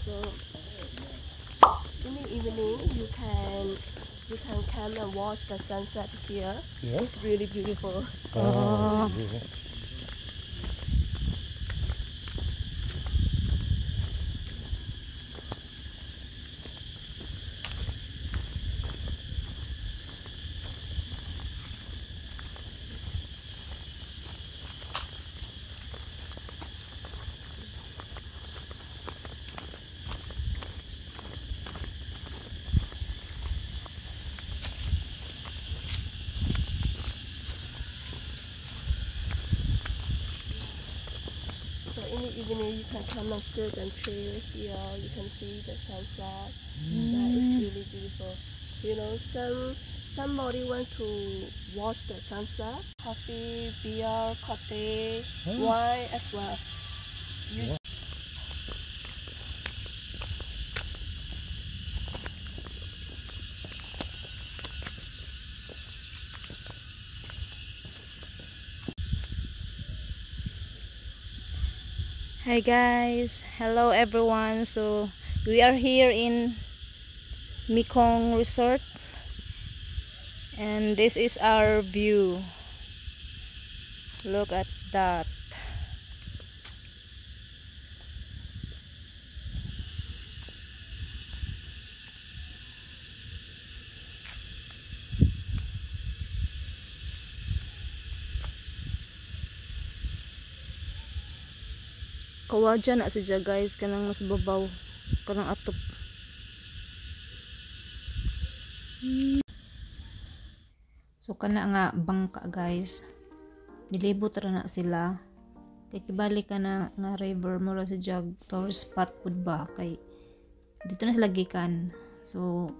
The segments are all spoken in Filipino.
So in the evening you can come and watch the sunset here. Yeah. It's really beautiful. Oh, yeah. So in the evening you can come and sit and chill here. You can see the sunset. Yeah, it's really beautiful. You know, somebody want to watch the sunset. Coffee, beer, coffee, wine as well. You Hi guys, hello everyone. So we are here in Mekong Resort and this is our view. Look at that. Kawadya na siya guys, kanang mas babaw, kanang atop. So kana nga bangka guys, nilibot ra na sila. Kay kibali ka na nga river mo ra sa jag tourist spot pud ba kay dito na sila gikan. So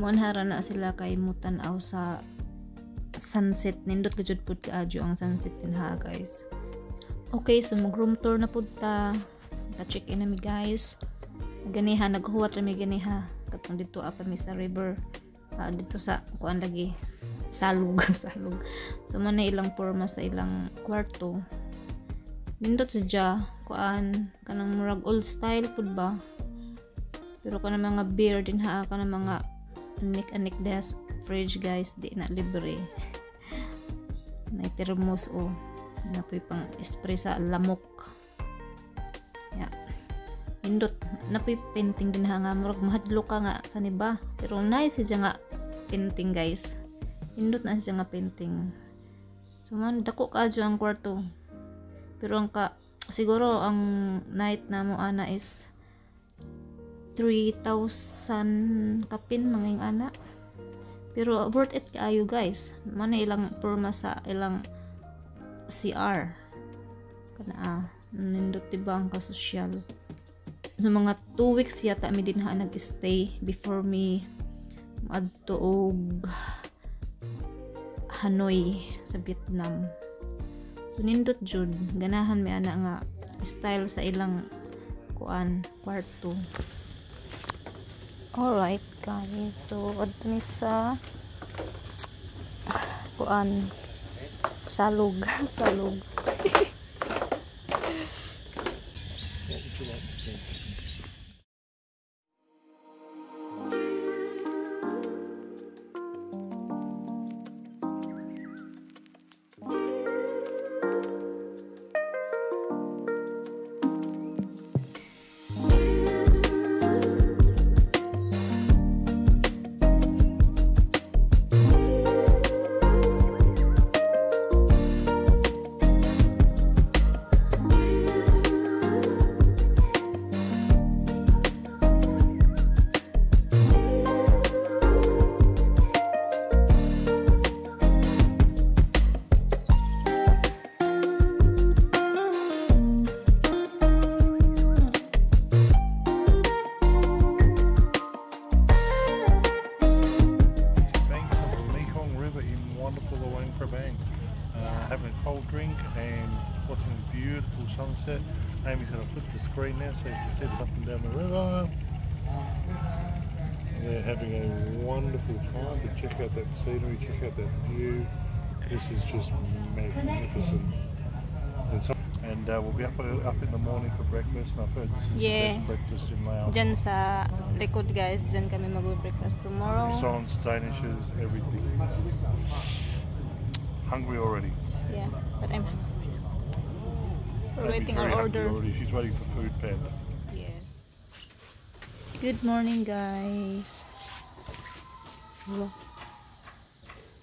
muanhara na sila kay mutan-aw sa sunset. Nindot ko jud pud kaadyo ang sunset dinha guys. Okay, so mag-room tour na po ta. Check in na mi guys. Ganiha, naghuwat na mi ganiha. Katong dito apa mi sa river. Dito sa kuan lagi. Salug. Salug. So, man na ilang porma sa ilang kwarto. Nindot sa dya. Kuan. Kanang murag old style po ba? Pero kanang mga beer din ha. Kanang mga anik-anik desk. Fridge guys. Di na libre. Naitermos o. Napoy pang spray sa lamok. Yeah. Indot napoy painting din nga murag mahadlo ka nga sa niba. Pero nice siya nga painting guys. Indot na siya nga painting. So man dako ka adyo ang kwarto. Pero ang siguro ang night na mo ana is 3,000 kapin manging ana. Pero worth it kaayo guys. Man ilang porma sa ilang CR kana nindot diba ang kasosyal. So mga 2 weeks yata mi din ha nag-stay before me adto og Hanoi sa Vietnam. So nindot jud ganahan mi ana nga style sa ilang kuan kwarto. Alright guys, so adto mi sa kuan salug. Salug. What would you like to drink? Having a cold drink and watching a beautiful sunset. Amy's going to flip the screen now so you can see it up and down the river. They're having a wonderful time, but check out that scenery, check out that view. This is just magnificent. And we'll be up in the morning for breakfast. And I've heard this is the best breakfast in Laos. Dyan sa likod guys, dyan kami mag-breakfast tomorrow. Croissants, Danishes, everything. Hungry already. Yeah, but we're waiting our hungry order. already. She's waiting for food, Panda. Yes. Good morning guys.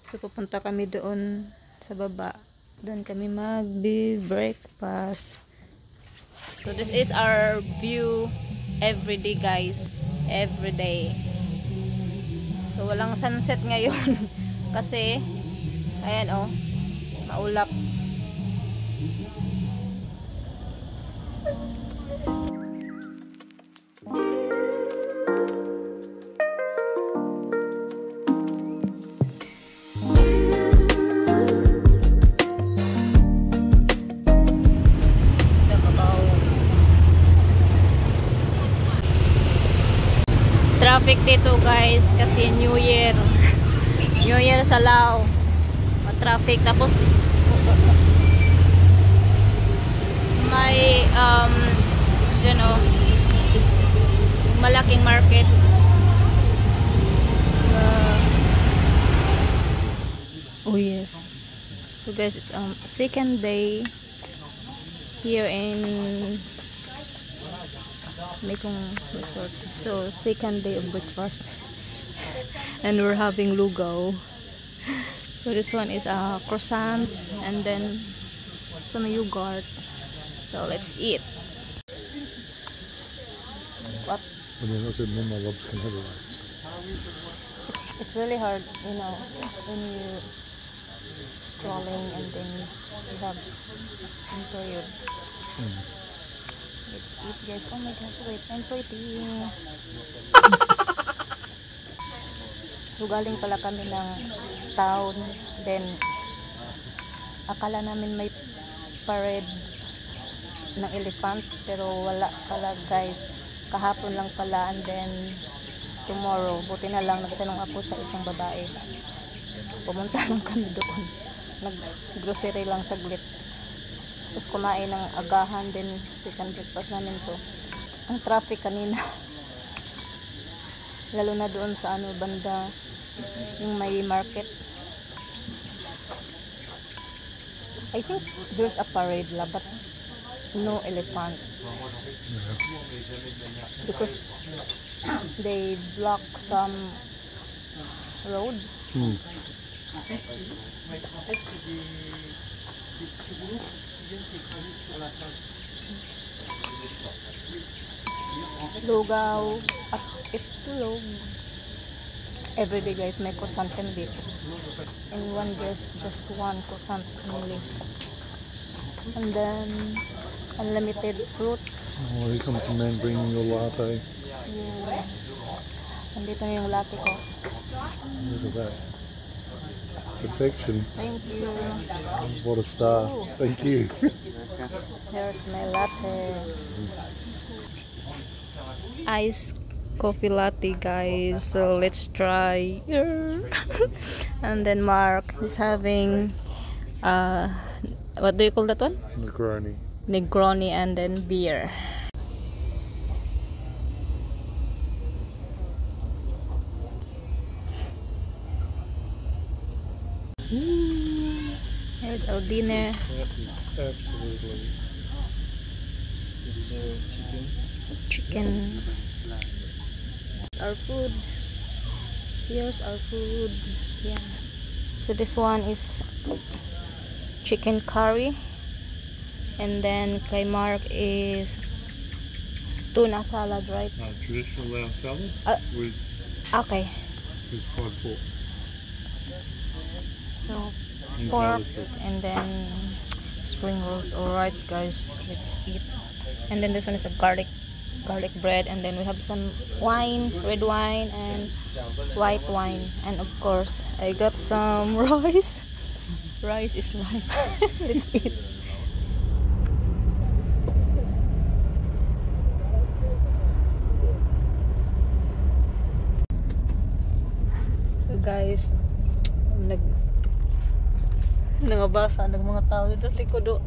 So pupunta kami doon sa baba. Doon kami mag-breakfast. So this is our view every day guys. Every day. So walang sunset ngayon. Kasi, ayan oh, maulap. Traffic dito guys kasi New Year sa Lao, traffic, tapos may you know, malaking market. Oh yes, so guys, it's second day here in Mekong Resort. So second day of breakfast and we're having lugaw. So this one is a croissant and then some yogurt. So let's eat. What? I mean, I said my loves can have a It's really hard, you know, when you strolling and then you have in period. Let's eat guys. Oh my god, wait, I'm pretty. So galing pala kami ng town, then akala namin may parade ng elephant, pero wala pala guys, kahapon lang pala, and then tomorrow. Buti na lang nagtanong ako sa isang babae, pumunta lang kami doon, nag grocery lang saglit, tapos kumain ng agahan, din second breakfast namin to. Ang traffic kanina lalo na doon sa ano banda yung may market. I think there's a parade la, but no elephant because they block some road. Lugaw at itlog. Everyday guys may croissant and beef. In one guest, just one croissant only. And then unlimited fruits. Oh, here comes a man bringing your latte. Yeah. Nandito na yung latte ko. Look at that. Perfection. Thank you. What a star. Ooh. Thank you. Here's my latte. Iced coffee latte guys, so let's try. And then Mark is having what do you call that one? Negroni and then beer. Here's our dinner. Absolutely. This is Chicken. Our food. Here's our food. Yeah. So this one is chicken curry, and then kay Mark is tuna salad, right? Traditional lamb salad with Okay. fried pork. So And pork garlic bread. and then spring rolls. Alright guys, let's eat. And then this one is a garlic bread, and then we have some wine, red wine and white wine, and of course I got some rice. Rice is life. Let's eat. So guys, nangabasa ng mga tao dito sa likod.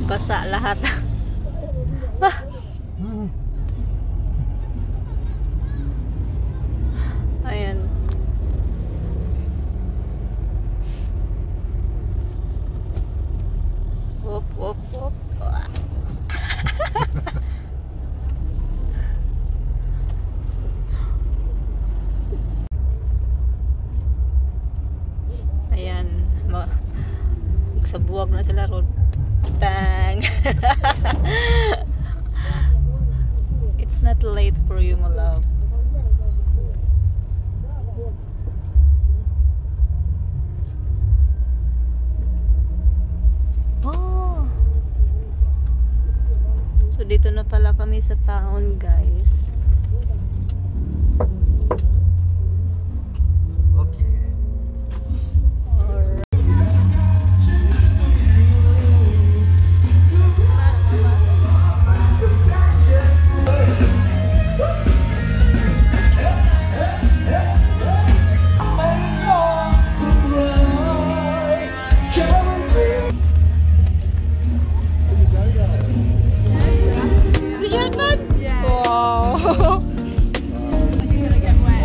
Basa lahat. Ayan. Wop, wop, wop. Ayan. Sa buwag na sila road. Bang! It's not late for you, my love. Oh! So, dito na pala kami sa town, guys.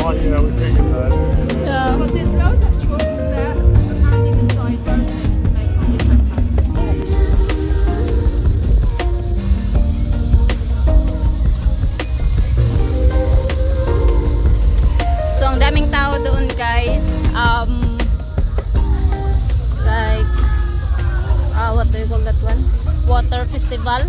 Oh yeah, we're taking that. Yeah. But there's loads of trucks there, and you can side roads to make all the traffic. So, ang daming tao doon, guys. Like, what do you call that one? Water festival.